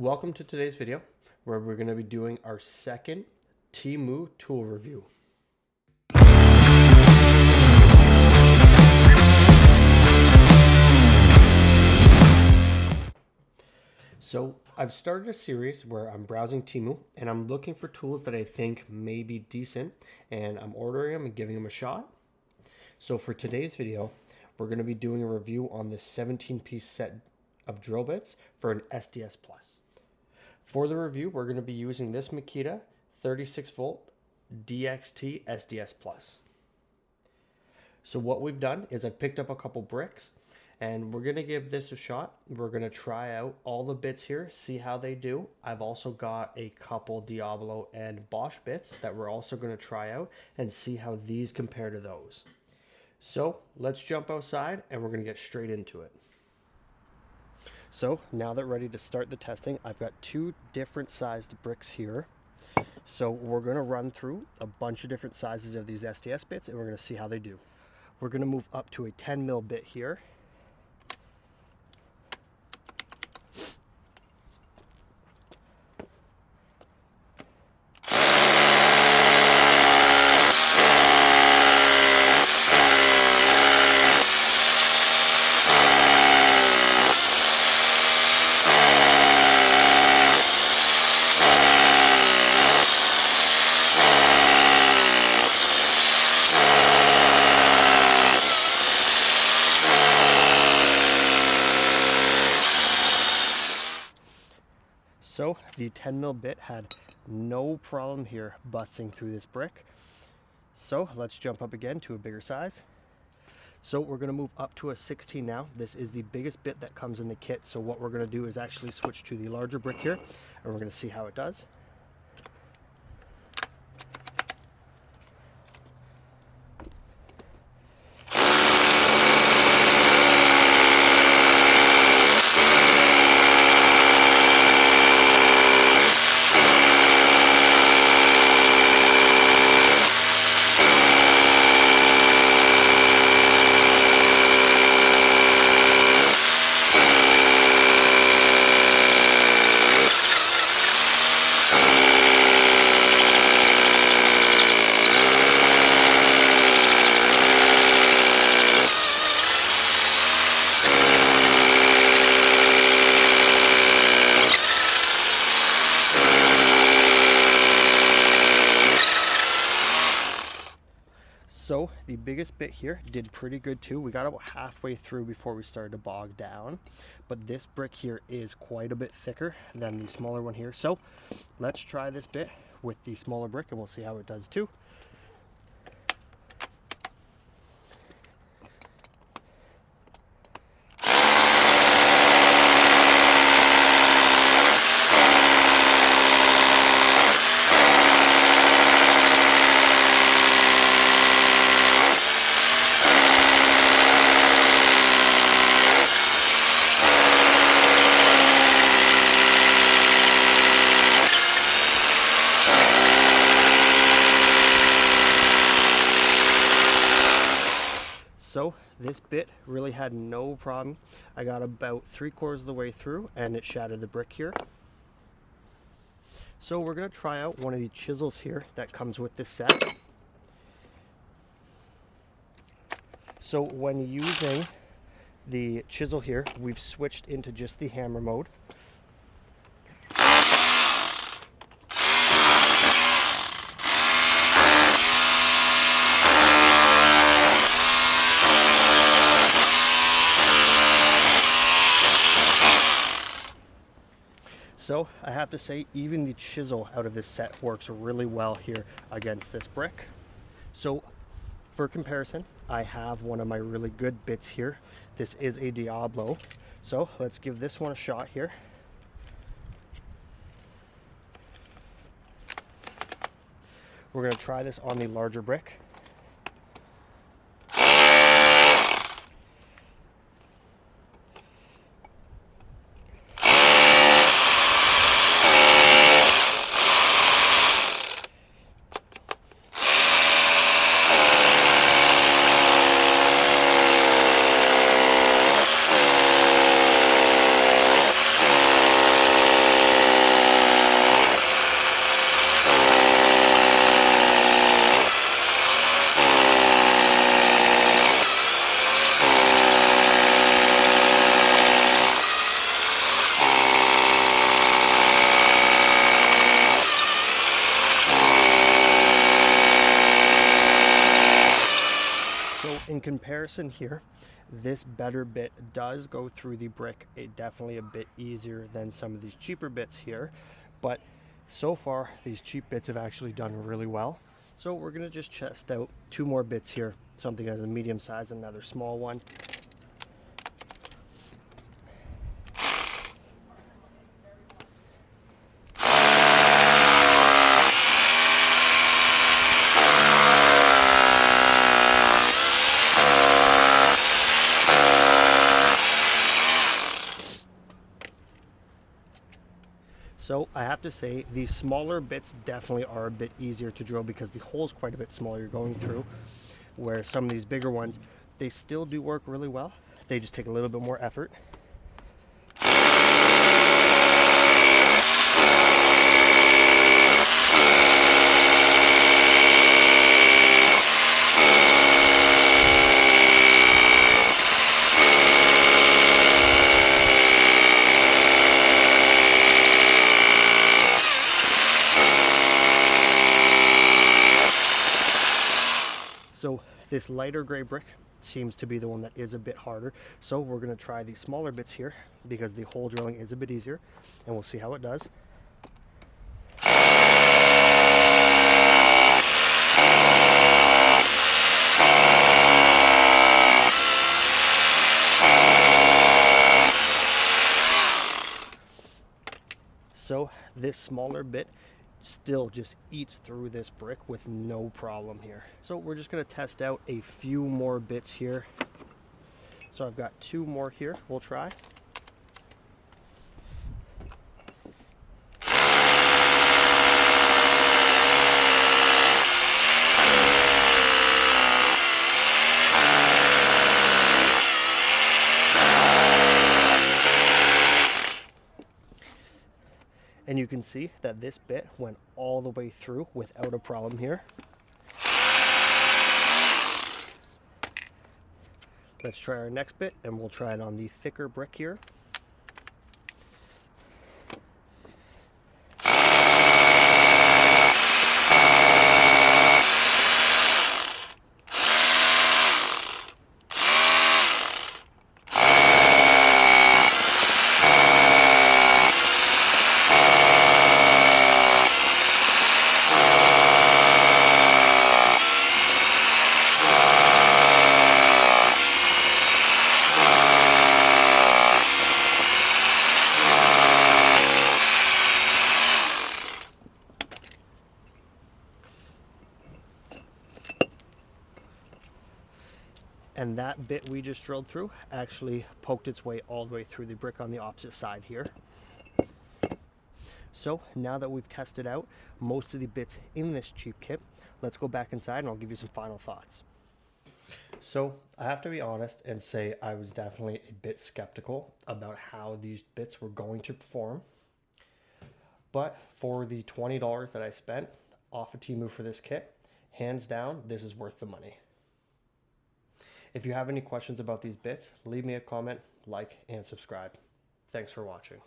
Welcome to today's video where we're going to be doing our second Temu tool review. So I've started a series where I'm browsing Temu and I'm looking for tools that I think may be decent, and I'm ordering them and giving them a shot. So for today's video, we're going to be doing a review on this 17-piece set of drill bits for an SDS Plus. For the review, we're going to be using this Makita 36-volt DXT SDS Plus. So what we've done is I've picked up a couple bricks and we're going to give this a shot. We're going to try out all the bits here, see how they do. I've also got a couple Diablo and Bosch bits that we're also going to try out and see how these compare to those. So let's jump outside and we're going to get straight into it. So now that we're ready to start the testing, I've got two different sized bricks here. So we're going to run through a bunch of different sizes of these SDS bits and we're going to see how they do. We're going to move up to a 10 mil bit here. So the 10 mil bit had no problem here busting through this brick. So let's jump up again to a bigger size. So we're going to move up to a 16 now. This is the biggest bit that comes in the kit. So what we're going to do is actually switch to the larger brick here and we're going to see how it does. So the biggest bit here did pretty good too. We got about halfway through before we started to bog down, but this brick here is quite a bit thicker than the smaller one here. So let's try this bit with the smaller brick and we'll see how it does too. So this bit really had no problem. I got about 3/4 of the way through and it shattered the brick here. So we're going to try out one of the chisels here that comes with this set. So when using the chisel here, we've switched into just the hammer mode. So I have to say, even the chisel out of this set works really well here against this brick. So for comparison, I have one of my really good bits here. This is a Diablo. So let's give this one a shot here. We're going to try this on the larger brick. comparison here, this better bit does go through the brick definitely a bit easier than some of these cheaper bits here, but so far these cheap bits have actually done really well. So we're going to just test out 2 more bits here, something as a medium size and another small one. So I have to say these smaller bits definitely are a bit easier to drill because the hole's quite a bit smaller you're going through, where some of these bigger ones, they still do work really well. They just take a little bit more effort. So this lighter gray brick seems to be the one that is a bit harder. So we're going to try the smaller bits here because the hole drilling is a bit easier, and we'll see how it does. So this smaller bit still just eats through this brick with no problem here. So we're just going to test out a few more bits here. So I've got 2 more here we'll try. And you can see that this bit went all the way through without a problem here. Let's try our next bit, and we'll try it on the thicker brick here. And that bit we just drilled through actually poked its way all the way through the brick on the opposite side here. So now that we've tested out most of the bits in this cheap kit, let's go back inside and I'll give you some final thoughts. So I have to be honest and say I was definitely a bit skeptical about how these bits were going to perform. But for the $20 that I spent off of Temu for this kit, hands down, this is worth the money. If you have any questions about these bits, leave me a comment, like, and subscribe. Thanks for watching.